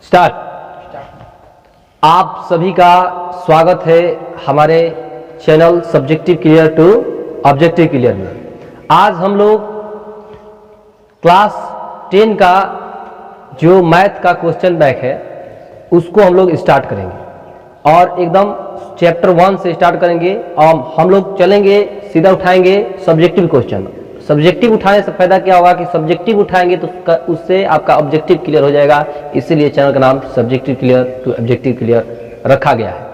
Start. आप सभी का स्वागत है हमारे channel subjective clear to objective clear में। आज हम लोग क्लास 10 का जो मैथ का क्वेश्चन बैंक है उसको हम लोग स्टार्ट करेंगे और एकदम चैप्टर 1 से स्टार्ट करेंगे और हम लोग चलेंगे सीधा उठाएंगे सब्जेक्टिव क्वेश्चन। सब्जेक्टिव उठाने से फायदा क्या होगा कि सब्जेक्टिव उठाएंगे तो उससे आपका ऑब्जेक्टिव क्लियर हो जाएगा, इसीलिए चैनल का नाम subjective clear to objective clear रखा गया है।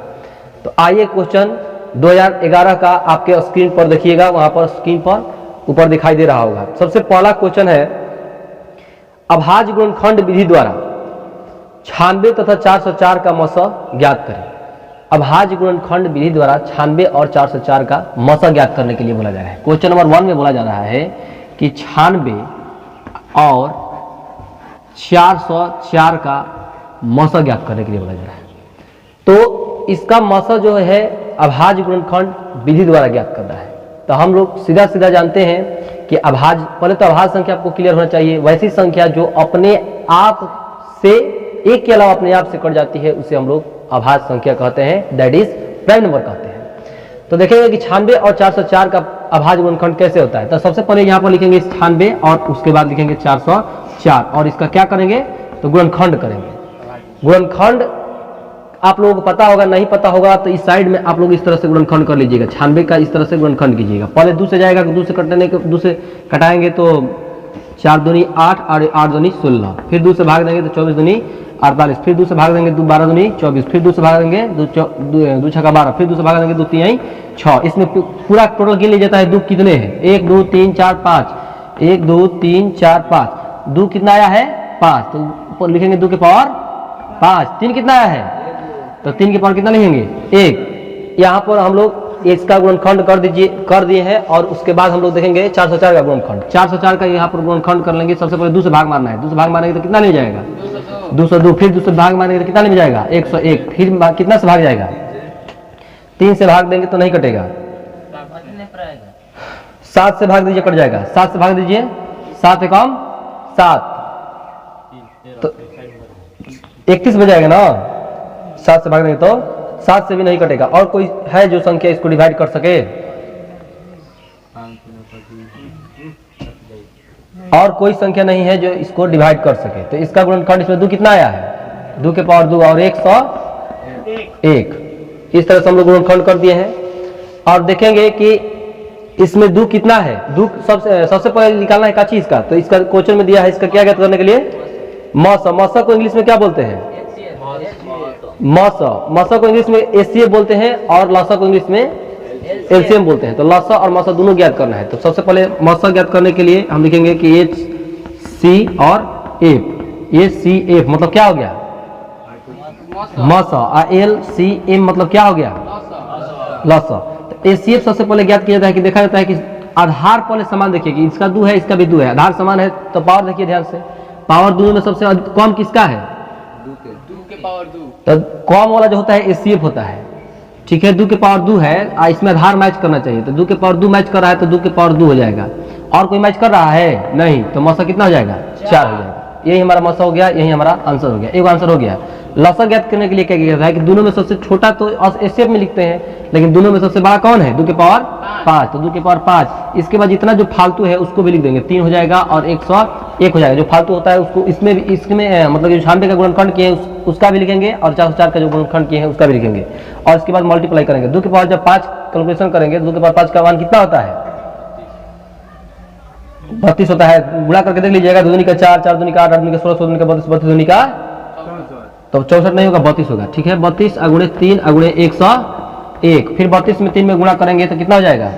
तो आइए क्वेश्चन 2011 का आपके स्क्रीन पर देखिएगा, वहां पर स्क्रीन पर ऊपर दिखाई दे रहा होगा। सबसे पहला क्वेश्चन है, अभाज्य गुणनखंड विधि द्वारा 96 तथा 404 का मौसा ज्ञात करें। अभाज्य गुणनखंड विधि द्वारा 96 और 404 का मौसा ज्ञात करने के लिए बोला जा रहा है। क्वेश्चन नंबर 1 में बोला जा रहा है कि 96 और 404 का मौसा ज्ञात करने के लिए बोला जा रहा है। तो इसका मौसा जो है अभाज्य गुणनखंड विधि द्वारा ज्ञात करना है। तो हम लोग सीधा सीधा जानते हैं कि अभाज्य, पहले तो अभाज्य संख्या आपको क्लियर होना चाहिए। वैसी संख्या जो अपने आप से एक के अलावा अपने आप से कट जाती है उसे हम लोग अभाज्य संख्या कहते हैं, दैट इज प्राइम नंबर कहते हैं। तो देखेंगे कि 96 और 404 का अभाज्य गुणनखंड कैसे होता है। तो सबसे पहले यहाँ पर लिखेंगे 96 और उसके बाद लिखेंगे 404 और इसका क्या करेंगे तो गुणनखंड करेंगे। गुणनखंड आप लोगों को पता होगा, नहीं पता होगा तो इस साइड में आप लोग इस तरह से गुणनखंड कर लीजिएगा। 96 का इस तरह से गुणनखंड कीजिएगा। पहले 2 से जाएगा, 2 से कटने के 2 से कटाएंगे तो 4 दूनी 8 और 8 दूनी 16, फिर 2 से भाग देंगे तो 24 दूनी 48, फिर 2 से भाग देंगे 12 दूनी 24, फिर 2 से भाग देंगे 2 छक्का 12, फिर 2 से भाग देंगे 2 3 6। इसमें पूरा टोटल गिन लिया जाता है 2 कितने हैं, 1 2 3 4 5, 1 2 3 4 5, 2 कितना आया है 5, तो ऊपर लिखेंगे 2 के पावर 5। 3 कितना आया है तो 3 के पावर कितना लिखेंगे 1। यहाँ पर हम लोग इसका गुणनखंड कर दिए हैं और उसके बाद हम लोग देखेंगे 404 का गुणनखंड। 404 का यहाँ पर गुणनखंड कर लेंगे। सबसे पहले 2 से भाग मारना है, 2 से भाग मारेंगे तो कितना ले जाएगा 202, फिर 2 से भाग मारेंगे तो कितना ले जाएगा 101, फिर कितना से भाग जाएगा 3 से भाग देंगे तो नहीं कटेगा, 7 से भाग दीजिए कट जाएगा, 7 से भाग दीजिए 7 एकम 7 तो 31 बजाएगा ना। 7 से भाग देंगे तो 7 से भी नहीं कटेगा। और कोई है जो संख्या इसको डिवाइड कर सके? और कोई संख्या नहीं है जो इसको डिवाइड कर सके। तो इसका गुणनखंड इसमें 2 कितना आया है 2 के पावर 2 और 101। इस तरह से हम लोग गुणनखंड कर दिए हैं और देखेंगे कि इसमें 2 कितना है। 2 सबसे पहले निकालना है का चीज का। तो इसका क्वेश्चन में दिया है, इसका क्या ज्ञात करने के लिए मौसा। मौसा को इंग्लिश में क्या बोलते हैं मौसा। मौसा को इंग्लिश में एचसीएफ बोलते हैं और लौसा को इंग्लिश में एलसीएम बोलते हैं। तो लौसा और मौसा दोनों ज्ञात करना है। तो सबसे पहले मौसा ज्ञात करने के लिए हम लिखेंगे कि एच सी और एफ। एच सी एफ मतलब क्या हो गया मौसा, और एल सी एम मतलब क्या हो गया लौसा। तो एचसीएफ सबसे पहले ज्ञात किया जाता है कि देखा जाता है कि आधार पहले समान देखिए कि इसका 2 है इसका भी 2 है, आधार समान है तो पावर देखिए ध्यान से। पावर 2 में सबसे कम किसका है 2 के पावर 2। तो कम वाला जो होता है एचसीएफ होता है, ठीक है। 2 के पावर 2 है, इसमें आधार मैच करना चाहिए। तो 2 के पावर 2 मैच कर रहा है तो 2 के पावर 2 हो जाएगा। और कोई मैच कर रहा है नहीं तो मौसा कितना हो जाएगा 4 हो जाएगा। यही हमारा मौसा हो गया, यही हमारा आंसर हो गया। एक आंसर हो गया। लौसा ज्ञात करने के लिए क्या किया जाता है कि दोनों में सबसे छोटा तो एचसीएफ में लिखते हैं, लेकिन दोनों में सबसे बड़ा कौन है 2 के पावर 5। तो 2 के पावर 5, इसके बाद जितना जो फालतू है उसको भी लिख देंगे। 3 हो जाएगा और 101 हो जाएगा। जो फालतू होता है उसको इसमें मतलब जो 96 का गुणनखंड किए हैं उसका भी लिखेंगे और 404 का जो गुणनखंड किए हैं उसका भी लिखेंगे और इसके बाद मल्टीप्लाई करेंगे। 2 के पावर जब 5 कैलकुलेशन करेंगे 2 के पावर 5 का मान कितना होता है 32 होता है। गुणा करके देख लीजिएगा। 2 दूनी का 4, 4 दूनी का 8, 8 दूनी का 16, 16 दूनी का 32, 32 दूनी का तो 64 नहीं होगा 32 होगा, ठीक है। 32 अगुणे 3 अगुणे 101, फिर 32 में 3 में गुणा करेंगे तो कितना हो जाएगा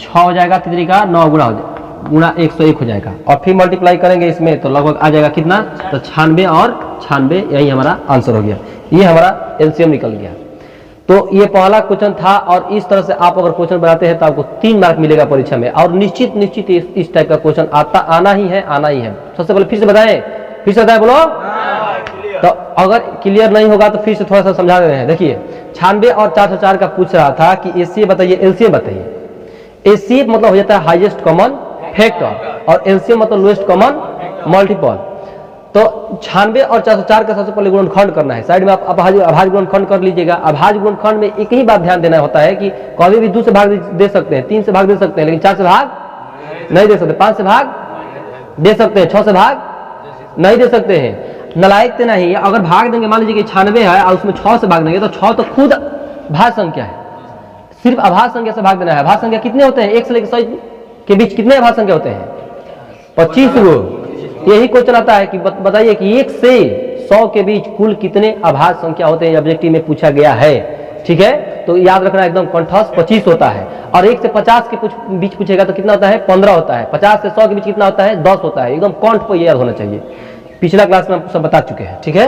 6 हो जाएगा। 3 का 9 गुणा हो जाएगा, गुणा 101 हो जाएगा और फिर मल्टीप्लाई करेंगे इसमें तो लगभग आ जाएगा कितना तो 96 और 96, यही हमारा आंसर हो गया। ये हमारा एलसीएम निकल गया। तो ये पहला क्वेश्चन था और इस तरह से आप अगर क्वेश्चन बनाते हैं तो आपको 3 मार्क मिलेगा परीक्षा में। और निश्चित इस टाइप का क्वेश्चन आना ही है। सबसे पहले फिर से बताएं बोलो। तो अगर क्लियर नहीं होगा तो फिर से थोड़ा सा समझा दे रहे हैं। देखिए 96 और 404 का पूछ रहा था कि एचसीएफ बताइए, एलसीएम बताइए। एचसीएफ मतलब हो जाता है हाईएस्ट कॉमन फैक्टर और एलसीएम मतलब लोएस्ट कॉमन मल्टीपल। तो 96 और 404 का सबसे पहले गुणनखंड करना है। साइड में आप अभाज्य गुणनखंड कर लीजिएगा। अभाज्य गुणनखंड में एक ही बात ध्यान देना होता है कि कभी भी 2 से भाग दे सकते हैं, 3 से भाग दे सकते हैं, लेकिन 4 से भाग नहीं दे सकते, 5 से भाग दे सकते हैं, 6 से भाग नहीं दे सकते हैं। नालायक तो नहीं, अगर भाग देंगे, मान लीजिए कि 96 है और उसमें 6 से भाग देंगे तो 6 तो खुद भाज्य संख्या है, सिर्फ अभाज्य संख्या से भाग देना है। अभाज्य संख्या कितने होते हैं? 1 से लेकर 100 के बीच कितने अभाज्य संख्या होते हैं? 25 गो। यही क्वेश्चन आता है कि बताइए कि 1 से 100 के बीच कुल कितने अभाज्य संख्या होते हैं, ऑब्जेक्टिव में पूछा गया है। ठीक है, तो याद रखना एकदम कंठस्थ 25 होता है। और 1 से 50 के बीच पूछेगा तो कितना होता है? 15 होता है। 50 से 100 के बीच कितना होता है? 10 होता है। एकदम कंठ पर याद होना चाहिए, पिछला क्लास में हम सब बता चुके हैं। ठीक है,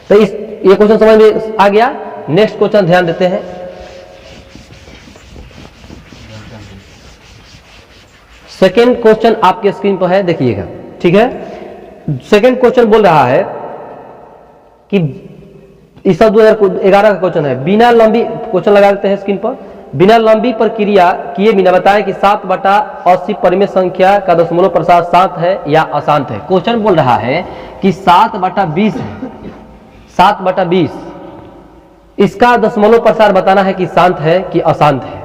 तो ये क्वेश्चन समझ में आ गया। नेक्स्ट क्वेश्चन ध्यान देते हैं। सेकेंड क्वेश्चन आपके स्क्रीन पर है, देखिएगा। ठीक है, सेकेंड क्वेश्चन बोल रहा है कि इस 2011 का क्वेश्चन है। बिना लंबी, क्वेश्चन लगा देते हैं स्क्रीन पर। बिना लंबी प्रक्रिया किए बिना बताएं कि 7/80 परिमेय संख्या का दशमलव प्रसार शांत है या अशांत है। क्वेश्चन बोल रहा है कि 7/20 है, 7/20 इसका दशमलव प्रसार बताना है कि शांत है कि अशांत है।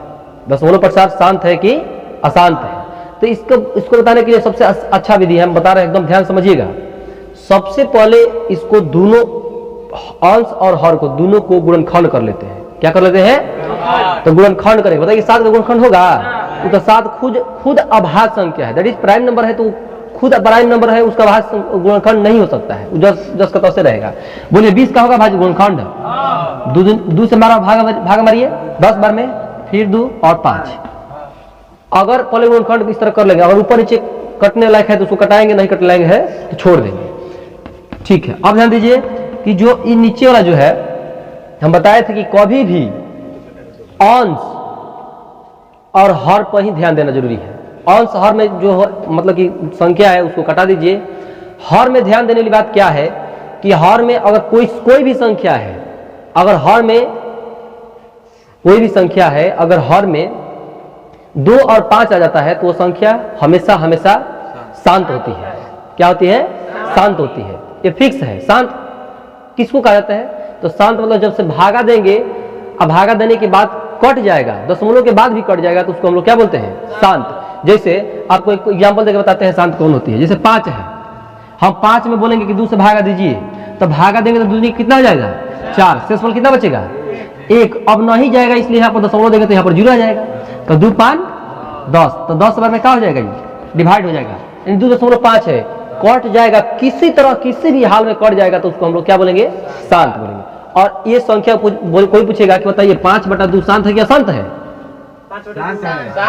दशमलव प्रसार शांत है कि अशांत है। तो इसको बताने के लिए सबसे अच्छा विधि हम बता रहे हैं, एकदम ध्यान समझिएगा। सबसे पहले इसको दोनों अंश और हर को दोनों को गुणनखंड कर लेते हैं। क्या कर लेते हैं? तो गुणनखंड करेंगे। बताइए 7 का गुणनखंड होगा तो 7 खुद अभाज्य संख्या है, दैट इज प्राइम नंबर है, तो खुद प्राइम नंबर है, उसका अभाज्य गुणनखंड नहीं हो सकता है, जस का तैसे रहेगा। बोलिए 20 का होगा भाज्य गुणनखंड? 2 से मारा भाग मारिए 10 बार में, फिर 2 और 5। अगर पहले गुणनखंड इस तरह कर लेंगे, अगर ऊपर नीचे कटने लायक है तो उसको कटाएंगे, नहीं कटने लायक है तो छोड़ देंगे। ठीक है, अब ध्यान दीजिए कि जो ये नीचे वाला जो है, हम बताए थे कि कभी भी अंश और हर पर ही ध्यान देना जरूरी है। अंश हर में जो मतलब कि संख्या है उसको कटा दीजिए। हर में ध्यान देने वाली बात क्या है कि हर में अगर कोई भी संख्या है, अगर हर में कोई भी संख्या है, अगर हर में 2 और 5 आ जाता है तो वो संख्या हमेशा हमेशा शांत होती है। क्या होती है? शांत होती है। ये फिक्स है। शांत किसको कहा जाता है? तो शांत मतलब जब से भागा देंगे, अब भागा देने के बाद कट जाएगा, दशमलव के बाद भी कट जाएगा, तो उसको हम लोग क्या बोलते हैं? शांत। जैसे आपको एक एग्जांपल देकर बताते हैं शांत कौन होती है। जैसे 5 है, हम 5 में बोलेंगे कि 2 से भागा दीजिए, तो भागा देंगे तो दूसरी कितना हो जाएगा? 4। शेषफल कितना बचेगा? 1। अब नहीं जाएगा, इसलिए यहाँ पर दशमलव देंगे तो यहाँ पर 0 आ जाएगा। तो 2 5 10, तो 10 बार में क्या हो जाएगा? डिवाइड हो जाएगा। 2.5 है, कट जाएगा, किसी तरह किसी भी हाल में कट जाएगा, तो उसको हम लोग क्या बोलेंगे? शांत बोलेंगे। और ये संख्या कोई पूछेगा कि बताइए 5/2 शांत है कि अशांत है?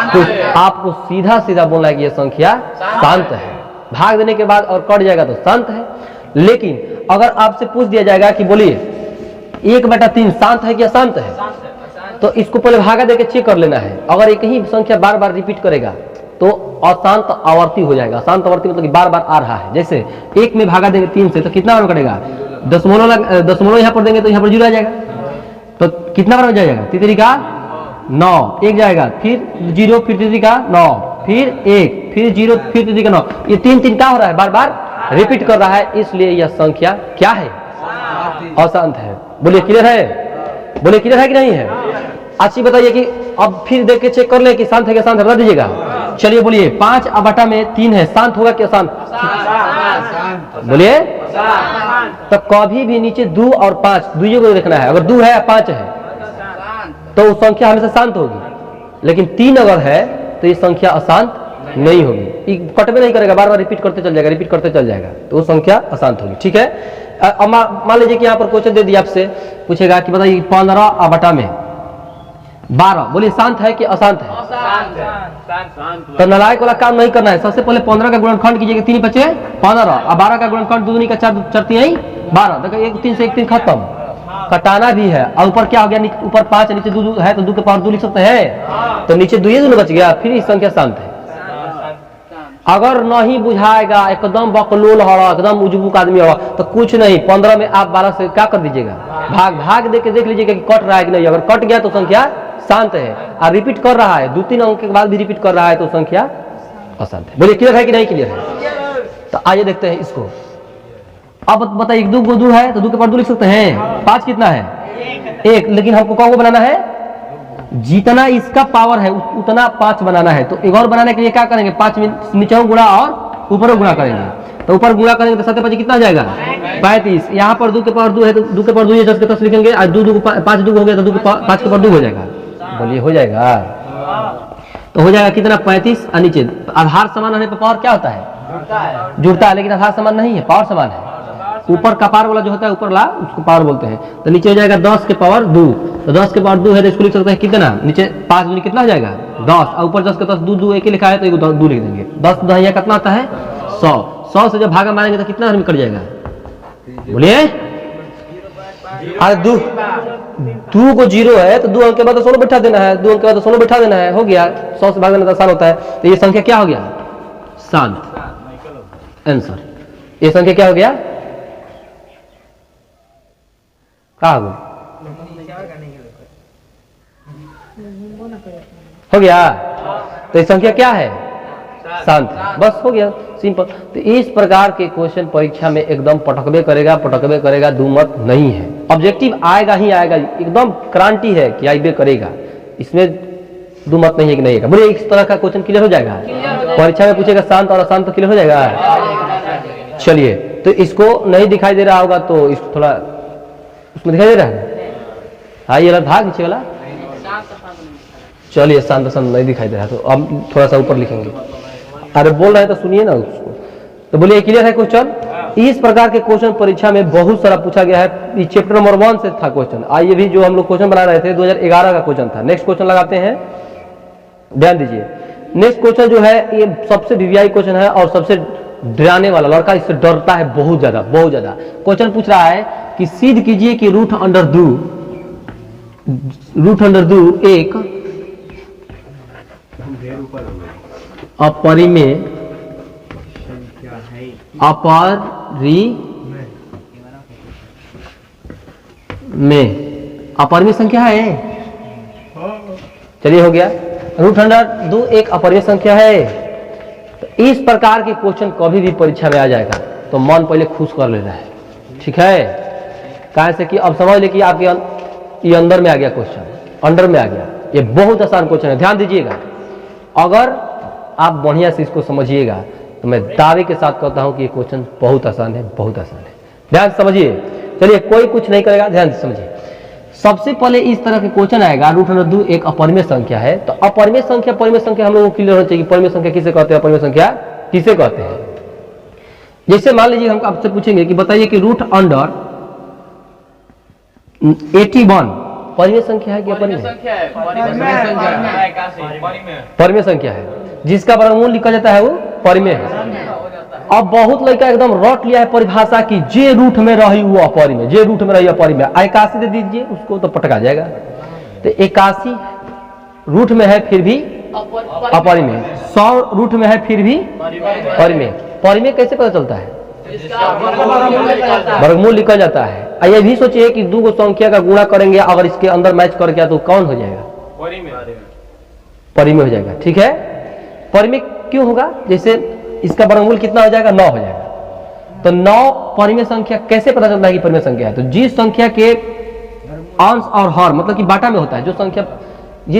तो आपको सीधा सीधा बोलना है कि यह संख्या शांत है। भाग देने के बाद और कट जाएगा तो शांत है। लेकिन अगर आपसे पूछ दिया जाएगा कि बोलिए 1/3 शांत है कि अशांत है, तो इसको पहले भागा देके चेक कर लेना है। अगर एक ही संख्या बार बार रिपीट करेगा तो अशांत आवर्ती हो जाएगा। अशांत आवर्ती मतलब कि बार बार आ रहा है। जैसे 1 में भागा देंगे 3 से तो कितना बार कटेगा? दशमलव यहाँ पर देंगे तो यहाँ पर 0 आ जाएगा, तो कितना बार हो जाएगा? 3 का 9, 1 जाएगा, फिर 0, फिर 3 का 9, फिर 1, फिर 0, फिर 3 का 9। ये 3 क्या हो रहा है? बार बार रिपीट कर रहा है, इसलिए यह संख्या क्या है? अशांत है। बोलिए क्लियर है? बोलिए क्लियर है कि नहीं है? अच्छी बताइए कि अब फिर देख के चेक कर ले कि शांत है कि अशांत है, बता दीजिएगा। चलिए बोलिए 5/3 है, शांत होगा कि अशांत? बोलिए। तो कभी भी नीचे 2 और 5 दुइयों को देखना है। अगर 2 है 5 है तो वो संख्या हमेशा शांत होगी, लेकिन 3 अगर है तो ये संख्या अशांत नहीं होगी। कटवे नहीं करेगा, बार बार रिपीट करते चल जाएगा, रिपीट करते चल जाएगा, तो वो संख्या अशांत होगी। ठीक है, अब मान लीजिए कि यहाँ पर क्वेश्चन दे दिया, आपसे पूछेगा कि बताइए 15/12 बोलिए शांत है कि अशांत है? तो नालायक वाला काम नहीं करना है। सबसे पहले 15 का गुणनखंड कीजिएगा, 3 बचे 15, और 12 का गुणनखंड 2 का 4 3 12। देखो 1 3 से 1 3 खत्म। कटाना भी है, और ऊपर क्या हो गया? ऊपर 5 नीचे 2 है तो 2 के पावर 2 लिख सकते हैं, तो नीचे 2 बच गया, फिर इस संख्या शांत है। अगर नहीं बुझाएगा, एकदम बकलोल हो, एकदम उजबुक आदमी हो, तो कुछ नहीं, 15 में आप 12 से क्या कर दीजिएगा? भाग दे के देख लीजिएगा कि कट रहा है कि नहीं। अगर कट गया तो संख्या शांत है, और रिपीट कर रहा है 2-3 अंक के बाद भी रिपीट कर रहा है तो संख्या अशांत है। बोलिए क्लियर है कि नहीं क्लियर है? तो आइए देखते हैं इसको। अब बताइए 2 को 2 है तो 2 के पावर 2 लिख सकते हैं। 5 कितना है? 1। लेकिन हमको कौन को बनाना है? जितना इसका पावर है उतना 5 बनाना है। तो एक और बनाने के लिए क्या करेंगे? 5 नीचे गुणा और ऊपर गुणा करेंगे। तो ऊपर गुणा करेंगे तो 7 5 कितना हो जाएगा? 35। यहाँ पर 2 के पावर 2 है तो 2 के पावर 2 है 10 के 10 लिखेंगे। आज 2 5 2 हो गया तो 2 के 5 के पावर 2 हो जाएगा। बोलिए हो जाएगा? तो हो जाएगा कितना? 35। और नीचे आधार समान होने पर पावर क्या होता है? जुड़ता है। लेकिन आधार समान नहीं है, पावर समान है। ऊपर का पावर वाला जो होता है ऊपर ला उसको पावर बोलते हैं। तो नीचे हो जाएगा 10 के पावर 2। तो 10 के पावर 2 है तो इसको लिख सकते हैं कितना? नीचे 5 दूनी कितना हो जाएगा? 10। और ऊपर 10 के 10 2 एक ही लिखा है तो 2 लिख देंगे। 10 दहिया कितना आता है? 100। 100 से जब भागा मारेंगे तो कितना निकल जाएगा? बोलिए। अरे 2 को 0 है तो 2 अंक के बाद 16 बैठा देना है। 2 अंक के बाद 16 बैठा देना है। हो गया। 100 से भागना आसान होता है। तो ये संख्या क्या हो गया? शांत। आंसर। ये संख्या क्या हो गया? क्या हो गया? तो ये संख्या क्या है? शांत। बस हो गया, सिंपल। तो इस प्रकार के क्वेश्चन परीक्षा में एकदम पटकबे करेगा, दुमत नहीं है। ऑब्जेक्टिव आएगा ही आएगा, एकदम क्रांति है कि आइबे करेगा, इसमें दुमत नहीं है कि नहीं है। बोलिए इस तरह का क्वेश्चन क्लियर हो जाएगा? परीक्षा में पूछेगा शांत और अशांत तो क्लियर हो जाएगा। चलिए, तो इसको नहीं दिखाई दे रहा होगा तो इसको थोड़ा उसमें दिखाई दे रहा है। हाँ ये भाग नीचे वाला। चलिए शांत अशांत नहीं दिखाई दे रहा तो अब थोड़ा सा ऊपर लिखेंगे। अरे बोल रहे हैं तो सुनिए ना उसको। तो बोलिए क्लियर है क्वेश्चन? इस प्रकार के क्वेश्चन परीक्षा में बहुत सारा पूछा गया है। चैप्टर नंबर 1 से था क्वेश्चन। आइए भी जो हम लोग क्वेश्चन बना रहे थे 2011 का क्वेश्चन था। नेक्स्ट क्वेश्चन लगाते हैं, ध्यान दीजिए। नेक्स्ट क्वेश्चन जो है ये सबसे वीवीआई क्वेश्चन है और सबसे डराने वाला, लड़का इससे डरता है बहुत ज्यादा। क्वेश्चन पूछ रहा है कि सिद्ध कीजिए कि रूट अंडर दो एक अपरिमेय संख्या है। चलिए हो गया। रूट अंडर 2 एक अपरिमेय संख्या है। तो इस प्रकार के क्वेश्चन कभी भी परीक्षा में आ जाएगा तो मन पहले खुश कर लेना है, ठीक है? कहाँ से कि अब समझ ले कि आपके ये अंदर में आ गया क्वेश्चन, अंडर में आ गया। ये बहुत आसान क्वेश्चन है, ध्यान दीजिएगा। अगर आप बढ़िया से इसको समझिएगा तो मैं दावे के साथ कहता हूं कि ये क्वेश्चन बहुत आसान है, बहुत आसान है। ध्यान से समझिए। चलिए कोई कुछ नहीं करेगा, ध्यान से समझिए। सबसे पहले इस तरह के क्वेश्चन आएगा, रूट अंडर 2 एक अपरिमेय संख्या है। तो अपरिमेय संख्या हम लोगों को क्लियर होना चाहिए। परिमेय संख्या किसे कहते हैं, अपरिमेय संख्या किसे कहते हैं? जैसे मान लीजिए हम आपसे पूछेंगे कि बताइए कि रूट अंडर 81 परिमेय संख्या है कि अपरिमेय संख्या है? परिमेय संख्या है, जिसका वर्गमूल लिखा जाता है वो परिमेय है। अब बहुत लड़का एकदम रट लिया है परिभाषा की जे रूट में रही वो अपरिमेय, जे रूट में रही अपरिमेय। 81 दे दीजिए उसको तो पटका जाएगा। तो 81 रूट में है फिर भी अपरिमेय, 100 रूट में है फिर भी परिमेय। परिमेय कैसे पता चलता है? वर्गमूल लिखा जाता है। ये भी सोचिए कि 2 संख्या का गुणा करेंगे अगर इसके अंदर मैच कर गया तो कौन हो जाएगा? परिमेय हो जाएगा, ठीक है? परिमेय क्यों होगा? जैसे इसका वर्गमूल कितना हो जाएगा? 9 हो जाएगा। तो 9 परिमेय संख्या कैसे पता चलता है कि परिमेय संख्या है? तो जिस संख्या के अंश और हर मतलब कि बाटा में होता है, जिस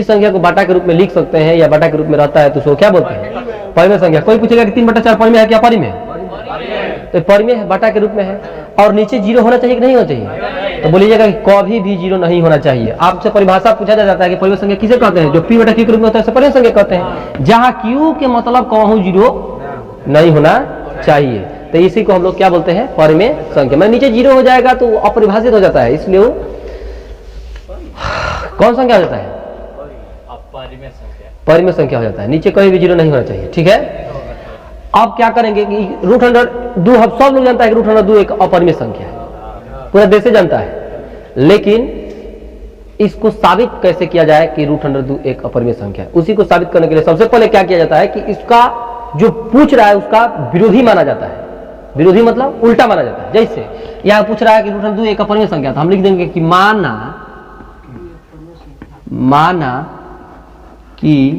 संख्या को बाटा के रूप में लिख सकते हैं या बाटा के रूप में रहता है तो उसको क्या बोलते हैं? परिमेय संख्या। कोई पूछेगा कि 3/4 परिमेय है क्या? परिमेय। तो परिमेय बाटा के रूप में है। और नीचे 0 होना चाहिए कि नहीं होना चाहिए? तो बोलिएगा कि कभी भी 0 नहीं होना चाहिए। आपसे परिभाषा पूछा जाता है कि परिमेय संख्या किसे कहते हैं? जो p/q के रूप में होता है परिमेय संख्या कहते हैं, जहां q के मतलब कहूं 0 नहीं होना चाहिए। तो इसी को हम लोग क्या बोलते हैं? परिमेय संख्या। मैं नीचे 0 हो जाएगा तो अपरिभाषित हो जाता है, इसलिए वो कौन संख्या हो जाता है? परिमेय संख्या हो जाता है। नीचे कहीं भी 0 नहीं होना चाहिए, ठीक है? अब क्या करेंगे कि रूट अंडर 2 हम सब लोग जानता है कि रूट अंडर 2 एक अपरिमेय संख्या है, पूरा देश से जानता है। लेकिन इसको साबित कैसे किया जाए कि रूट अंडर 2 एक अपरिमेय संख्या है? उसी को साबित करने के लिए सबसे पहले क्या किया जाता है कि इसका जो पूछ रहा है उसका विरोधी माना जाता है। विरोधी मतलब उल्टा माना जाता है। जैसे यहां पूछ रहा है कि रूट अंडर 2 एक अपरिमेय संख्या, तो हम लिख देंगे कि माना कि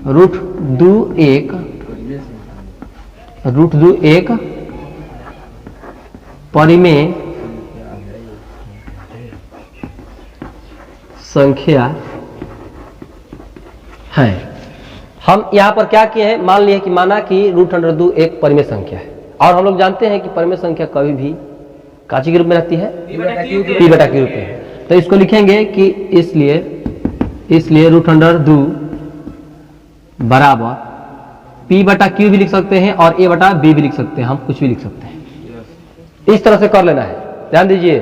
रूट 2 एक परिमेय संख्या है। हम यहाँ पर क्या किए हैं, मान लिए कि माना कि √2 एक परिमेय संख्या है, और हम लोग जानते हैं कि परिमेय संख्या कभी भी काची के रूप में रहती है, p बटा q रूप में। तो इसको लिखेंगे कि इसलिए √2 बराबर p बटा q भी लिख सकते हैं और a बटा b भी लिख सकते हैं, हम कुछ भी लिख सकते हैं। इस तरह से कर लेना है, ध्यान दीजिए।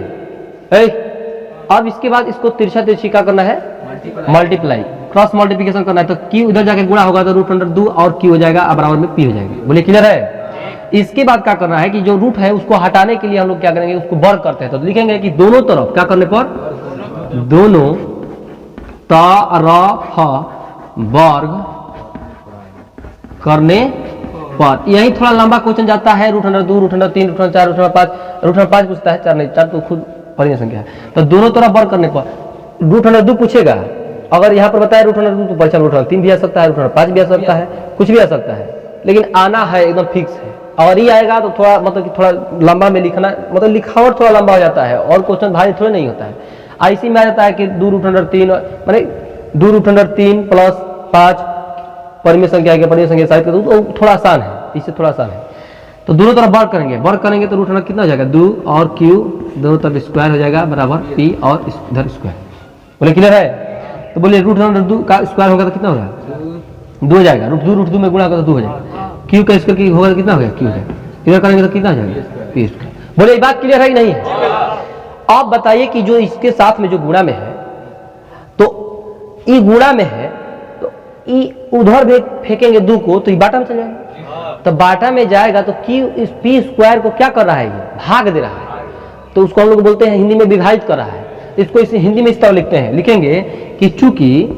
अब इसके बाद इसको तिरछा तिरछी क्या करना है, मल्टीप्लाई, क्रॉस मल्टीप्लिकेशन करना है। तो q उधर जाके गुणा होगा तो √2 और q हो जाएगा, बराबर में p हो जाएगा। बोले क्लियर है। इसके बाद क्या करना है कि जो रूट है उसको हटाने के लिए हम लोग क्या करेंगे, उसको वर्ग करते हैं। तो लिखेंगे कि दोनों तरफ क्या करने पर, दोनों तरफ वर्ग करने पर। यही थोड़ा लंबा क्वेश्चन जाता है, √2, √3, √4, √5 पूछता है, 4 नहीं, 4 तो खुद परिमेय संख्या है। तो दोनों तरफ वर्ग करने पर √2 पूछेगा। अगर यहाँ पर बताया √2 तो परीक्षा में √3 भी आ सकता है, √5 भी आ सकता है, कुछ भी आ सकता है, लेकिन आना है एकदम फिक्स है। और ये आएगा तो थोड़ा मतलब कि थोड़ा लंबा में लिखना, मतलब लिखावट थोड़ा लंबा हो जाता है और क्वेश्चन भारी थोड़ा नहीं होता है। ऐसी में आ जाता है कि 2√3 माने 2√3 + 5 परिमेय संख्या के परिमेय संख्या साबित कर दूं तो थोड़ा आसान है, इससे थोड़ा आसान है। तो दोनों तरफ वर्ग करेंगे तो √2 कितना हो जाएगा, 2 और q दोनों तरफ स्क्वायर हो जाएगा, बराबर p और इधर स्क्वायर। बोले क्लियर है। तो बोलिए √2 का स्क्वायर होगा तो कितना होगा, 2 हो जाएगा। √2 में गुणा होगा तो 2 हो जाएगा। q का स्क्वायर की होगा तो कितना हो गया, q हो जाएगा। इधर करेंगे तो कितना हो जाएगा, p स्क्वायर। बोले ये बात क्लियर है कि नहीं है। आप बताइए कि जो इसके साथ में जो गुणा में है, तो ई गुणा में है तो ई उधर भी फेंकेंगे 2 को तो ये बाटा में चल जाएगा। तो बाटा में जाएगा तो q इस p स्क्वायर को क्या कर रहा है, ये भाग दे रहा है। तो उसको हम लोग बोलते हैं हिंदी में विभाजित कर रहा है। इसको इस हिंदी में इस तरह लिखते हैं, लिखेंगे कि चूंकि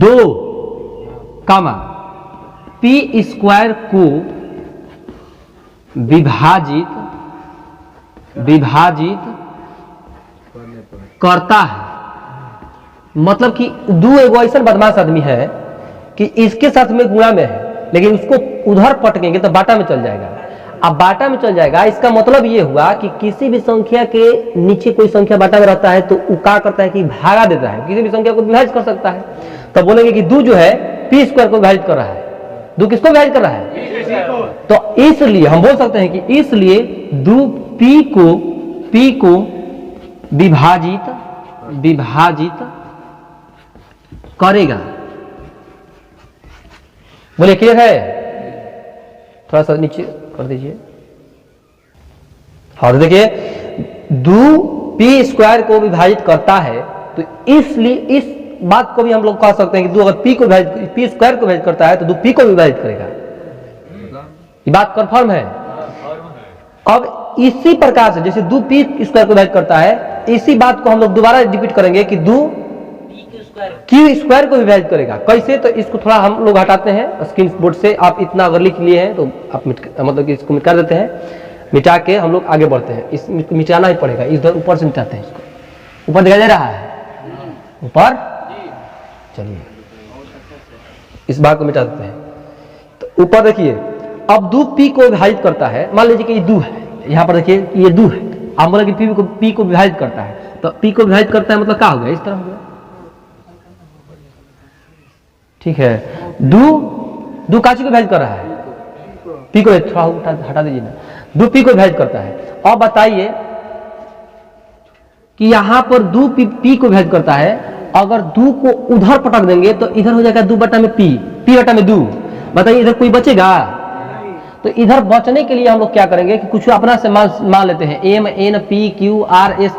2 p स्क्वायर को विभाजित करता है, मतलब कि 2 एगो ऐसा बदमाश आदमी है कि इसके साथ में गुणा में है, लेकिन उसको उधर पटकेंगे तो बाटा में चल जाएगा। अब बाटा में चल जाएगा, इसका मतलब ये हुआ कि किसी भी संख्या के नीचे कोई संख्या बाटा में रहता है तो वो क्या करता है कि भागा देता है, किसी भी संख्या को विभाजित कर सकता है। तो बोलेंगे कि 2 जो है p स्क्वायर को विभाजित कर रहा है। 2 किसको विभाजित कर रहा है, तो इसलिए हम बोल सकते हैं कि इसलिए 2 p को विभाजित करेगा। बोले क्लियर है। थोड़ा सा नीचे कर दीजिए। हाँ, तो देखिए 2 p स्क्वायर को विभाजित करता है, तो इसलिए इस बात को भी हम लोग कह सकते हैं कि 2 अगर p स्क्वायर को विभाजित करता है तो 2 p को विभाजित करेगा। ये बात कंफर्म है। अब इसी प्रकार से जैसे 2 p स्क्वायर को विभाजित करता है, इसी बात को हम लोग दोबारा रिपीट करेंगे कि 2 q स्क्वायर को विभाजित करेगा। कैसे, तो इसको थोड़ा हम लोग हटाते हैं स्क्रीन बोर्ड से। आप इतना अगर लिख लिए हैं तो आप मतलब कि इसको मिटा देते हैं, मिटा के हम लोग आगे बढ़ते हैं। इसको मिटाना ही पड़ेगा, इधर ऊपर से मिटाते हैं। इसको ऊपर दिखाई दे रहा है, ऊपर चलिए इस भाग को मिटा देते हैं। तो ऊपर देखिए, अब 2 p को विभाजित करता है। मान लीजिए कि ये 2 है, यहाँ पर देखिए ये 2 है। आप बोले कि p को विभाजित करता है, तो p को विभाजित करता है मतलब क्या हो गया, इस तरह हो गया। ठीक है, 2 काची को विभाजित कर रहा है, p को थोड़ा हटा दीजिए ना। 2 p को विभाजित करता है। अब बताइए कि यहां पर 2 p को विभाजित करता है, अगर 2 को उधर पटक देंगे तो इधर हो जाएगा 2 बटा में p बटा में 2। बताइए इधर कोई बचेगा। तो इधर बचने के लिए हम लोग क्या करेंगे कि कुछ अपना से मान लेते हैं, m n p q r s,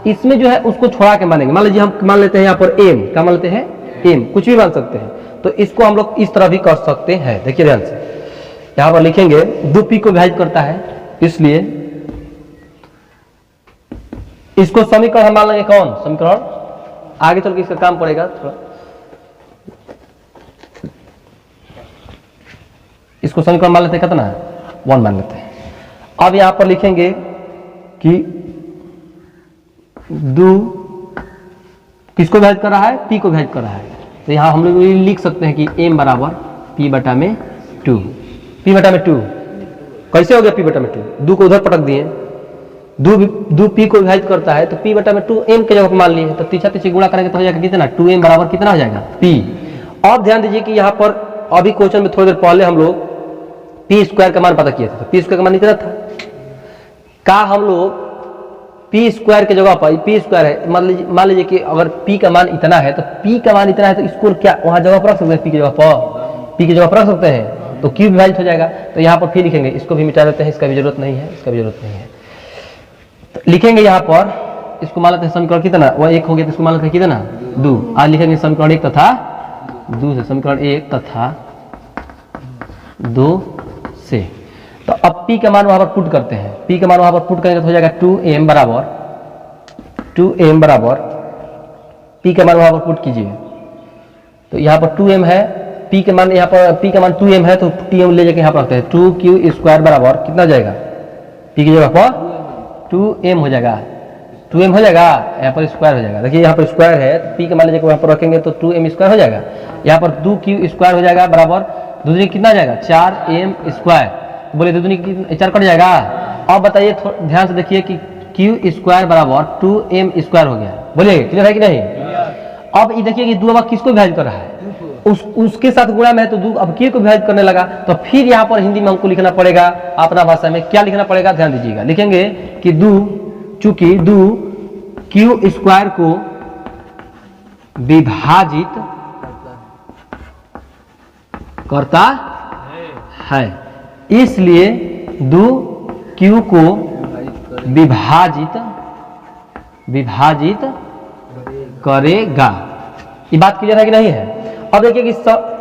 इसमें जो है उसको छोड़ा के मानेंगे। मान लीजिए हम मान लेते हैं यहाँ पर m, क्या मान लेते हैं, m, कुछ भी मान सकते हैं। तो इसको हम लोग इस तरह भी कर सकते हैं। देखिए ध्यान से, यहाँ पर लिखेंगे 2 p को विभाजित करता है, इसलिए इसको समीकरण हम मान लेंगे कौन, समीकरण आगे चल के इसका काम पड़ेगा थोड़ा। इसको समीकरण मान लेते हैं कितना, 1 मान लेते हैं। अब यहां पर लिखेंगे कि 2 किसको विभाजित कर रहा है, p को विभाजित कर रहा है। तो यहां हम लोग लिख सकते हैं कि m बराबर p बटा में 2, p बटा में 2 कैसे हो गया p बटा में 2? 2 को उधर पटक दिए, 2 p को विभाजित करता है तो p बटा में 2m के जगह पर मान लिए, तो तीछा तीछी गुणा करेंगे तो हो जाएगा कितना, 2m बराबर कितना हो जाएगा p। अब ध्यान दीजिए कि यहाँ पर अभी क्वेश्चन में थोड़ी देर पहले हम लोग पी स्क्वायर का मान पता किए थे, तो पी स्क्वायर का मान इतना था, का हम लोग पी स्क्वायर के जगह पर पी स्क्वायर है, मान लीजिए कि अगर पी का मान इतना है तो पी का मान इतना है तो इसको क्या वहां जगह पर रख सकते हैं, पी की जगह पर, पी की जगह पर रख सकते हैं, तो क्यू विभाजित हो जाएगा। तो यहाँ पर फिर लिखेंगे, इसको भी मिटा देते हैं, इसका भी जरूरत नहीं है, इसका भी जरूरत नहीं है, तो लिखेंगे यहाँ पर, इसको मान लेते हैं समीकरण कितना, वह 1 हो गया तो इसको मान लेते हैं कितना 2, आज लिखेंगे समीकरण 1 तथा 2 से, समीकरण 1 तथा 2 से। तो अब p का मान वहां पर पुट करते हैं, p का मान वहां पर पुट करेंगे तो हो जाएगा 2m बराबर p का मान वहां पर पुट कीजिए, तो यहाँ पर 2m है, p का मान यहाँ पर p का मान 2m है तो tm ले जाके यहाँ पर रखते हैं, 2q स्क्वायर बराबर कितना जाएगा, p की जगह पर 2m हो जाएगा, 2m हो जाएगा, यहाँ पर स्क्वायर हो जाएगा, देखिए यहाँ पर स्क्वायर है, p का मान लेके वहाँ पर रखेंगे तो 2m स्क्वायर हो जाएगा, यहाँ पर 2q स्क्वायर हो जाएगा बराबर दूसरी कितना जाएगा 4m स्क्वायर, बोले दूसरी 4 कट जाएगा। अब बताइए ध्यान से देखिए कि q स्क्वायर बराबर 2m स्क्वायर हो गया, बोलिए क्लियर है कि नहीं। अब ये देखिए कि 2 अब किसको विभाजित कर रहा है, उसके साथ गुणा में है तो 2 अब q को विभाजित करने लगा, तो फिर यहाँ पर हिंदी में हमको लिखना पड़ेगा, अपना भाषा में क्या लिखना पड़ेगा, ध्यान दीजिएगा, लिखेंगे कि 2 चूंकि 2 q स्क्वायर को विभाजित करता है, इसलिए 2 q को विभाजित करेगा। ये बात क्लियर है कि नहीं है। अब देखिए कि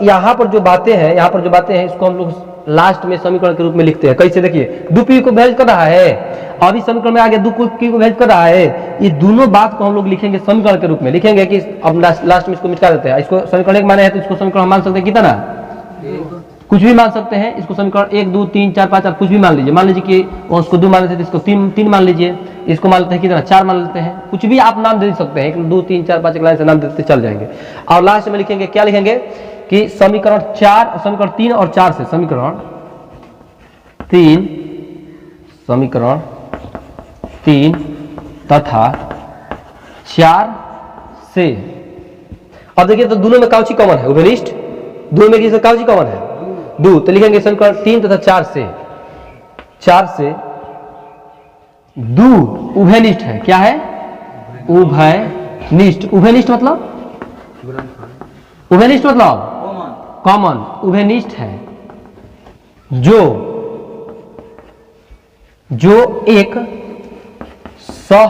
यहाँ पर जो बातें हैं इसको हम लोग लास्ट में समीकरण के रूप में लिखते हैं, कैसे देखिए 2 p को विभाजित कर रहा है, अभी समीकरण में आगे 2 q को विभाजित कर रहा है, ये दोनों बात को हम लोग लिखेंगे समीकरण के रूप में, लिखेंगे कि अब लास्ट में इसको मिटा देते हैं, इसको समीकरण 1 माने है तो इसको समीकरण हम मान सकते हैं कितना, कुछ भी मान सकते हैं, इसको समीकरण 1 2 3 4 5 आप कुछ भी मान लीजिए, मान लीजिए कि उसको 2 मान लेते हैं तो इसको 3 मान लीजिए, इसको मान लेते हैं कितना 4 मान लेते हैं, कुछ भी आप नाम दे सकते हैं, 1 2 3 4 5 एक लाइन से नाम देते चल जाएंगे। और लास्ट में लिखेंगे क्या लिखेंगे कि समीकरण 3 और 4 से, समीकरण 3 तथा 4 से। अब देखिए तो दोनों में काउची कॉमन है, उभयनिष्ठ, दोनों में किसी काउची कॉमन है 2, तो लिखेंगे समीकरण 3 तथा 4 से 2 उभयनिष्ठ है, क्या है उभयनिष्ठ, उभयनिष्ठ मतलब कॉमन, उभयनिष्ठ है जो एक सह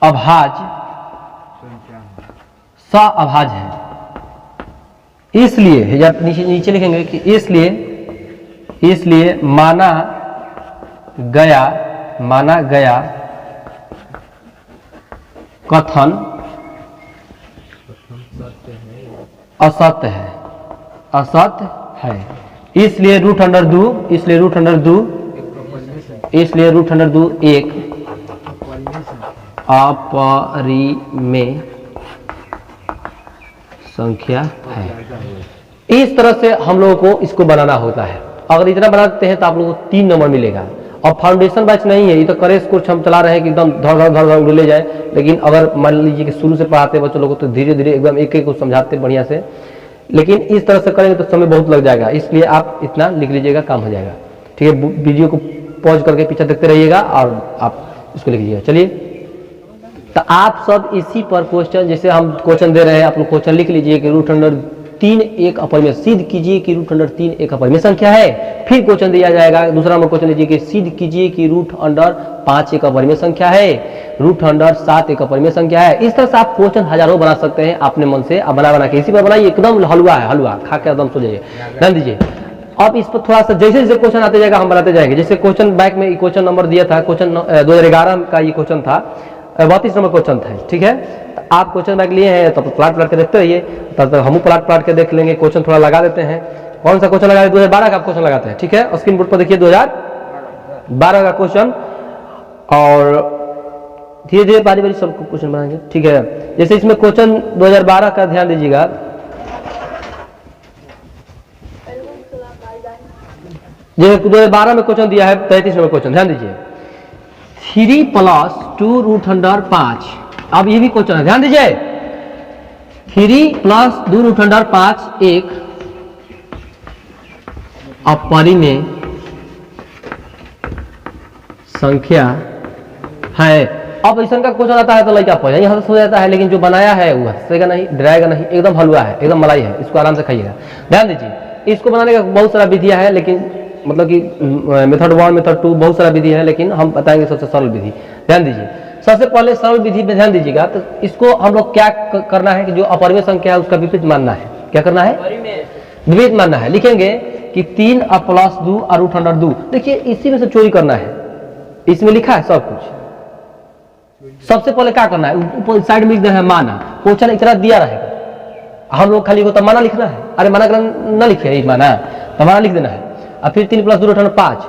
अभाज है, इसलिए या नीचे लिखेंगे कि इसलिए माना गया कथन असत्य है, इसलिए रूट अंडर दो एक अपरिमेय संख्या है। इस तरह से हम लोगों को इसको बनाना होता है, अगर इतना बनाते हैं तो आप लोगों को 3 नंबर मिलेगा। और फाउंडेशन बैच नहीं है, ये तो करेस कोर्स हम चला रहे हैं कि एकदम धड़ उड़े जाए, लेकिन अगर मान लीजिए कि शुरू से पढ़ाते बच्चों लोगों को तो धीरे धीरे एकदम एक को समझाते बढ़िया से, लेकिन इस तरह से करेंगे तो समय बहुत लग जाएगा, इसलिए आप इतना लिख लीजिएगा, काम हो जाएगा। ठीक है, वीडियो को पॉज करके पीछे देखते रहिएगा और आप इसको लिख लीजिएगा। चलिए, तो आप सब इसी पर क्वेश्चन, जैसे हम क्वेश्चन दे रहे हैं, आप लोग क्वेश्चन लिख लीजिए कि रूट अंडर 3 एक अपरिमेय, सिद्ध कीजिए कि रूट अंडर 3 एक अपरिमेय संख्या है। फिर क्वेश्चन दिया जाएगा, दूसरा नंबर क्वेश्चन लीजिए कि सिद्ध कीजिए कि रूट अंडर 5 एक अपरिमेय संख्या है, रूट अंडर 7 एक अपरिमेय संख्या है। इस तरह से आप क्वेश्चन हजारों बना सकते हैं अपने मन से, अब बना के इसी पर बनाइए, एकदम हलवा है, हलवा खा के एकदम सो जाइए, ध्यान दीजिए। अब इस पर थोड़ा सा जैसे जैसे क्वेश्चन आते जाएगा हम बनाते जाएंगे। जैसे क्वेश्चन बैक में क्वेश्चन नंबर दिया था, क्वेश्चन 2011 का ये क्वेश्चन था, 32 नंबर क्वेश्चन था। ठीक है, तो आप क्वेश्चन बैक लिए हैं तो प्लाट के देखते रहिए, तब तक हम प्लाट के देख लेंगे। क्वेश्चन थोड़ा लगा देते हैं, कौन सा क्वेश्चन लगा 2012 का क्वेश्चन लगाते हैं। ठीक है, स्क्रीन बोर्ड पर देखिए 2012 का क्वेश्चन, और धीरे धीरे बारी बारी सब क्वेश्चन बनाएंगे। ठीक है, जैसे इसमें क्वेश्चन 2012 का ध्यान दीजिएगा, जो 2012 में क्वेश्चन दिया है 33 नंबर क्वेश्चन, ध्यान दीजिए 3 + 2 √5। अब ये भी क्वेश्चन है, ध्यान दीजिए 3 + 2 √5 एक अपरिमेय संख्या है। अब ऐसा का क्वेश्चन आता है तो लड़का पढ़े यहाँ से हो जाता है, लेकिन जो बनाया है वो हंसेगा नहीं, डराएगा नहीं, एकदम हलवा है, एकदम मलाई है, इसको आराम से खाइएगा। ध्यान दीजिए इसको बनाने का बहुत सारा विधियां है, लेकिन मतलब कि मेथड 1 मेथड 2 बहुत सारा विधि है, लेकिन हम बताएंगे सबसे सरल विधि। ध्यान दीजिए सबसे पहले सरल विधि में ध्यान दीजिएगा, तो इसको हम लोग क्या करना है कि जो अपरिमेय संख्या है उसका विपरीत मानना है। क्या करना है? विपरीत मानना है। लिखेंगे कि 3 + 2 √2। देखिए इसी में से चोरी करना है, इसमें लिखा है सब कुछ। सबसे पहले क्या करना है, ऊपर साइड में लिख देना है माना, क्वेश्चन इतना दिया रहेगा, हम लोग खाली को तो माना लिखना है। अरे माना ना लिखे माना, तो माना लिख देना है। और फिर 3 + 2 √5।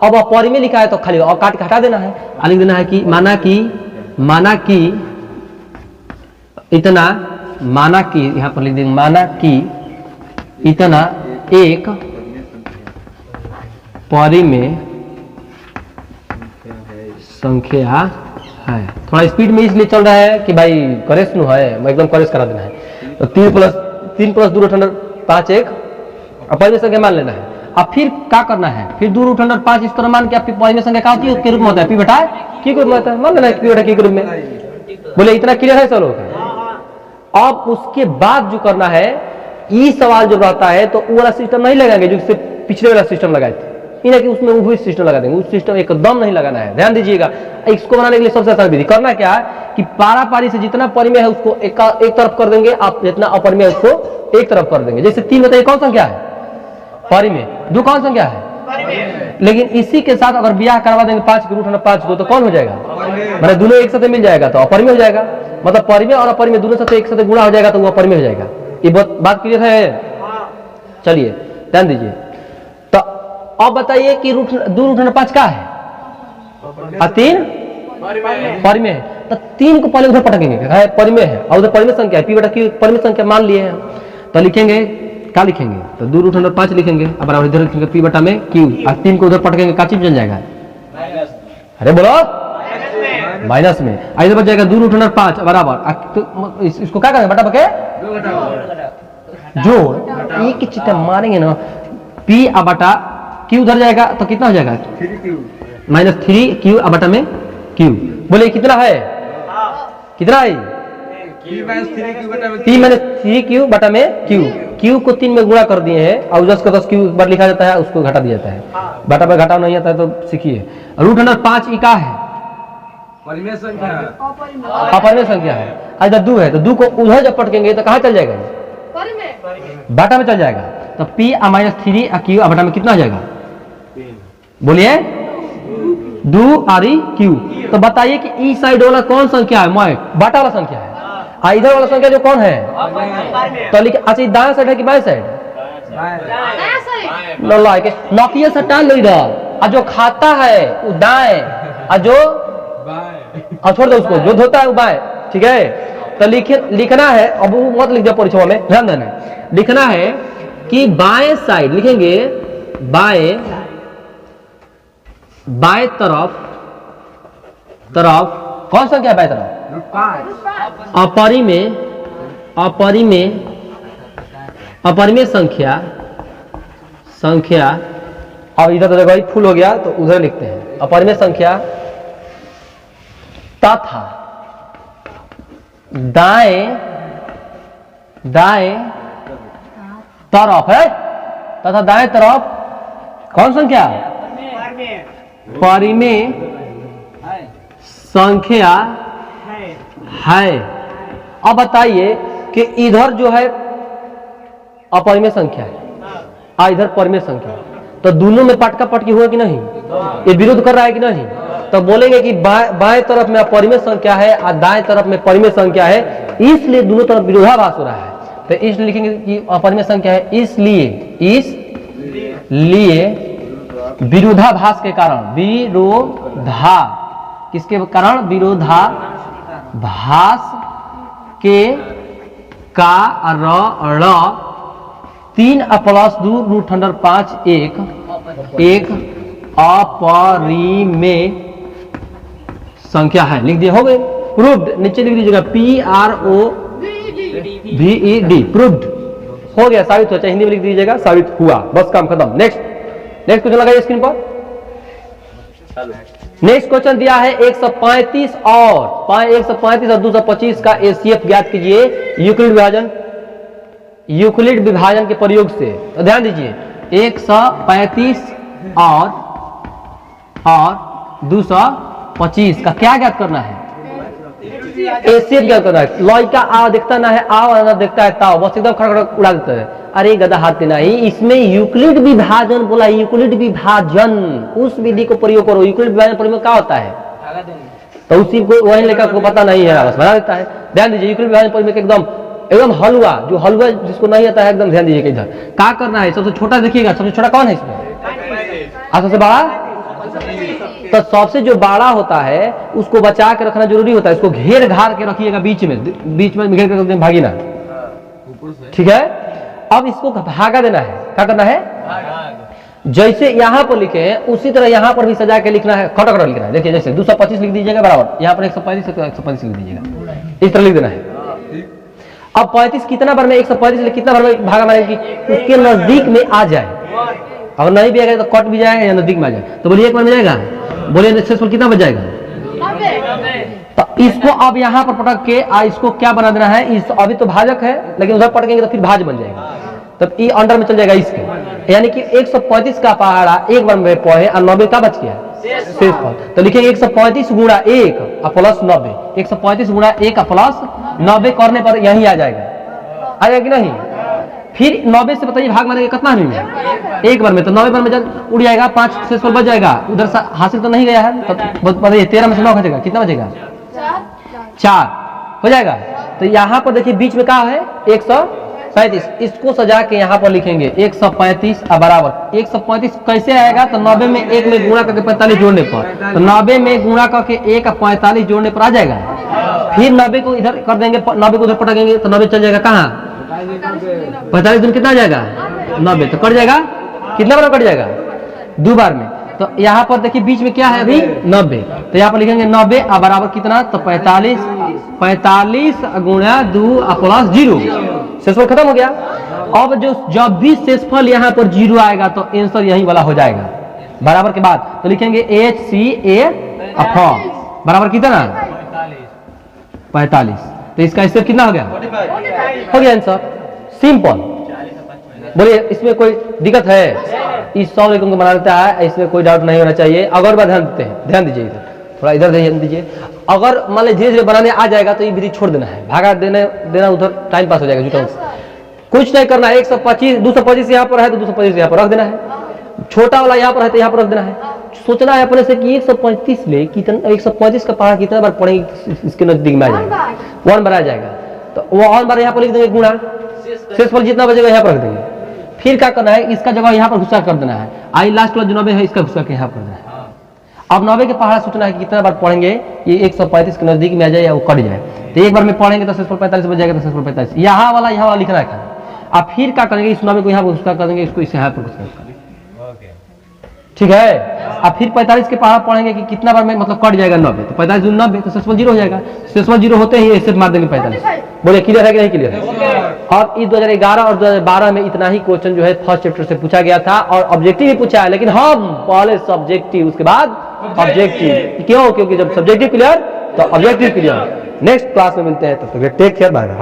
अब अपरिमेय लिखा है तो खाली और काट के हटा देना है, लिख देना है कि माना की इतना, माना की यहाँ पर लिख देंगे माना की इतना एक परिमेय संख्या है। थोड़ा स्पीड में इसलिए चल रहा है कि भाई करेक्ट नु है, मैं एकदम करेक्ट करा देना है। तो 3 + 2 √5 एक अपरिमेय संख्या मान लेना है। अब फिर क्या करना है, फिर 2 √5 इस तरह मान के फिर परिमेय संख्या क्या होती है, उसके रूप में होता है पी बटा की के रूप में होता है, मान लेना है पी बटा की के रूप में। बोले इतना क्लियर है सब लोग? अब उसके बाद जो करना है, ये सवाल जब रहता है तो वो वाला सिस्टम नहीं लगाएंगे जो इससे पिछले वाला सिस्टम लगाए थे, इन्हें कि उसमें वही सिस्टम लगा देंगे, उस सिस्टम एकदम नहीं लगाना है। ध्यान दीजिएगा इसको बनाने के लिए सबसे आसान विधि करना क्या है कि पारा पारी से जितना परिमेय है उसको एक तरफ कर देंगे, आप जितना अपरिमेय है उसको एक तरफ कर देंगे। जैसे 3 बताइए कौन संख्या है? परिमेय। 2 कौन संख्या है? लेकिन इसी के साथ अगर ब्याह करवा देंगे 5 के √5 को तो कौन हो जाएगा? मतलब दोनों एक साथ मिल जाएगा तो अपरिमेय हो जाएगा। मतलब परिमेय और अपरिमेय दोनों साथ एक साथ गुणा हो जाएगा तो वो अपरिमेय हो जाएगा। ये बात क्लियर है? चलिए ध्यान दीजिए। तो अब बताइए कि 2 √5 क्या है? 3 परिमेय है। तो 3 को पहले उधर पटकेंगे, परिमेय है और उधर परिमेय संख्या है, पी बटा क्यू परिमेय संख्या मान लिए हैं। तो लिखेंगे क्या लिखेंगे, तो 2 √5 लिखेंगे, अब बराबर इधर लिखेंगे पी बटा में क्यू, और 3 को उधर पटकेंगे का चीज बन जाएगा? अरे बोलो माइनस में। इधर बच जाएगा 2 √5 बराबर, तो इसको क्या करेंगे बटा बके जोड़, एक चीज मारेंगे ना, पी अब बटा क्यू उधर जाएगा तो कितना हो जाएगा? -3q अब बटा में क्यू। बोले कितना है? कितना है? -3q बटा में क्यू। क्यू को 3 में गुणा कर दिए हैं और 10 का 10 क्यू बार लिखा जाता है, उसको घटा दिया जाता है। बटा पर घटाव नहीं आता है तो सीखिए। √5 ई का है? अपरिमेय संख्या है। इधर 2 है तो 2 को उधर जब पटकेंगे तो कहाँ चल जाएगा? बटा में चल जाएगा। तो p -3 q बटा में कितना हो जाएगा? बोलिए 2 r q। तो बताइए कि ई साइड वाला कौन संख्या है? बटा वाला संख्या है। इधर वाला संख्या जो कौन है? तो लिखे अच्छा दाएं साइड है कि बाएं साइड? नौकिया से टाल लो इधर, और जो खाता है वो दाएं, और जो छोड़ दो उसको, जो धोता है वो बाएं। ठीक है, तो लिखना है, अब वो मत लिख दिया परीक्षा में, ध्यान देना। लिखना है कि बाएं साइड लिखेंगे, बाएं तरफ कौन संख्या है? बाएं तरफ अपरिमेय संख्या और इधर तो जगह फुल हो गया तो उधर लिखते हैं अपरिमेय संख्या तथा दाएं तरफ है, तथा दाएं तरफ कौन संख्या? परिमेय संख्या है। अब बताइए कि इधर जो है अपरिमेय संख्या है, इधर परिमेय संख्या है, तो दोनों में पटका पटकी हुआ कि नहीं? ये विरोध कर रहा है कि नहीं? तो बोलेंगे कि बाएं तरफ में अपरिमेय संख्या है और दाएं तरफ में परिमेय संख्या है, इसलिए दोनों तरफ विरोधाभास हो रहा है। तो इसलिए लिखेंगे कि अपरिमेय संख्या है, इसलिए विरोधाभास के कारण, किसके कारण? विरोधाभास के कारण 3 + 2 √5 एक एक अपरिमेय संख्या है, लिख दिए, हो गए, प्रूव्ड, नीचे लिख दीजिएगा PROVED, प्रूव्ड, हो गया, साबित हो, चाहे हिंदी में लिख दीजिएगा साबित हुआ, बस काम खत्म। नेक्स्ट क्वेश्चन लगाइए स्क्रीन पर। नेक्स्ट क्वेश्चन दिया है 135 और 225 का एचसीएफ ज्ञात कीजिए यूक्लिड विभाजन के प्रयोग से। तो ध्यान दीजिए 135 और 225 का क्या ज्ञात करना है? एचसीएफ ज्ञात करना है। लॉजिक का आ दिखता ना है, आ दिखता है ताओ, बस एकदम खड़ा उड़ा देता है। अरे गधा हाथ नहीं, इसमें यूक्लिड विभाजन बोला, यूक्लिड विभाजन, उस विधि को प्रयोग करो। यूक्लिड विभाजन प्रयोग क्या होता है? तो उसी को वही लेकर को पता नहीं है, बस बना देता है। ध्यान दीजिए यूक्लिड विभाजन प्रयोग एकदम हलवा, जो हलवा जिसको नहीं आता है एकदम ध्यान दीजिएगा। इधर क्या करना है? सबसे छोटा देखिएगा, सबसे छोटा कौन है इसमें? सबसे बड़ा? तो सबसे जो बड़ा होता है उसको बचा के रखना जरूरी होता है, इसको घेर घार के रखिएगा, बीच में घेर कर भागी ना, ठीक है। अब इसको भागा देना है, क्या करना है? जैसे यहाँ पर लिखे हैं उसी तरह यहाँ पर भी सजा के लिखना है, खटक लिखना है। देखिए जैसे 225 लिख दीजिएगा बराबर, यहाँ पर 135 लिख दीजिएगा, इस तरह लिख देना है। अब 35 कितना बार में 135 कितना बार में भागा मारेगा कि उसके नजदीक में आ जाए, अगर नहीं भी आएगा तो कट भी जाएगा या नजदीक में आ जाए। तो बोलिए एक बार में जाएगा, बोलिए सक्सेसफुल कितना बच जाएगा? तो इसको अब यहाँ पर पटक के इसको क्या बना देना है? इस अभी तो भाजक है लेकिन उधर पटकेंगे तो फिर भाज बन जाएगा, तब ये अंडर में चल जाएगा इसके, यानी कि 135 का पहाड़ा एक बार में पढ़े और 90 का बच गया शेष फल। तो लिखेंगे 135 गुणा 1 प्लस 90, 135 गुणा 1 प्लस 90 करने पर यही आ जाएगा कि नहीं? फिर 90 से बताइए भाग मारेंगे कितना में? एक बार में, तो 90 बार में उड़ जाएगा, 5 शेषफल बच जाएगा, उधर हासिल तो नहीं गया है, तब बताइए 13 में से 9 बचेगा, कितना बचेगा? 4 हो जाएगा। तो यहाँ पर देखिए बीच में क्या है? 135, इसको सजा के यहाँ पर लिखेंगे 135 बराबर 135 कैसे आएगा? तो 90 में 1 में गुणा करके 45 जोड़ने पर, तो 90 में गुणा करके 1 45 जोड़ने पर आ जाएगा। फिर 90 को इधर कर देंगे, 90 को उधर पटकेंगे तो 90 चल जाएगा कहाँ? 45 दिन कितना आ जाएगा? 90, तो कट जाएगा, कितना बार कट जाएगा? 2 बार में। तो यहाँ पर देखिए बीच में क्या है अभी? 90, तो यहाँ पर लिखेंगे 90 बराबर कितना? तो 45 गुणा 2 प्लस 0, शेषफल खत्म हो गया। अब जब भी शेषफल यहाँ पर 0 आएगा तो आंसर यही वाला हो जाएगा, बराबर के बाद तो लिखेंगे HCA बराबर कितना? 45, तो इसका आंसर कितना हो गया? हो गया आंसर, सिंपल। बोलिए इसमें कोई दिक्कत है? इस सॉल्व को बना देता है, इसमें कोई डाउट नहीं होना चाहिए। अगर बात ध्यान देते हैं, ध्यान दीजिए इधर थोड़ा, इधर ध्यान दीजिए। अगर मान लीजिए धीरे धीरे बनाने आ जाएगा तो ये विधि छोड़ देना है, भागा देना उधर टाइम पास हो जाएगा, जुटा कुछ नहीं करना है। 125 225 यहाँ पर है तो 225 यहाँ पर रख देना है, छोटा वाला यहाँ पर है तो यहाँ पर रख देना है। सोचना है अपने से कि 135 ले कितना, 135 का पहाड़ कितना बार पढ़ेंगे इसके नजदीक में आ जाएगा, 1 बार आ जाएगा, तो वो 1 बार यहाँ पर लिख देंगे गुणा, शेषफल जितना बचेगा यहाँ पर रख देंगे। फिर क्या करना है? इसका जगह यहाँ पर घुसा कर देना है, आई लास्ट वाला जो 90 है इसका घुसा के यहाँ पर देना है। अब 90 के पहाड़ा सोचना है कि कितना बार पढ़ेंगे ये 135 के नजदीक में आ जाए या वो कट जाए। तो एक बार में पढ़ेंगे तो शेषफल 45 बच जाएगा, तो शेषफल 45 यहाँ वाला लिखना है। अब फिर क्या करेंगे? इस 90 को यहाँ पर घुसा कर देंगे, इसको इस यहाँ पर घुसा कर, ठीक है। अब फिर 45 के पहाड़ा पढ़ेंगे कि कितना बार में मतलब कट जाएगा 90, तो 45 90 तो शेषफल 0 हो जाएगा, शेषफल 0 होते ही ऐसे मार देंगे 45। बोले क्लियर है कि नहीं क्लियर है? और इस 2011 और 2012 में इतना ही क्वेश्चन जो है फर्स्ट चैप्टर से पूछा गया था, और ऑब्जेक्टिव भी पूछा है, लेकिन हम पहले सब्जेक्टिव उसके बाद ऑब्जेक्टिव। क्यों? क्योंकि जब सब्जेक्टिव क्लियर तो ऑब्जेक्टिव क्लियर। नेक्स्ट क्लास में मिलते हैं, तब तक टेक केयर, बाय बाय।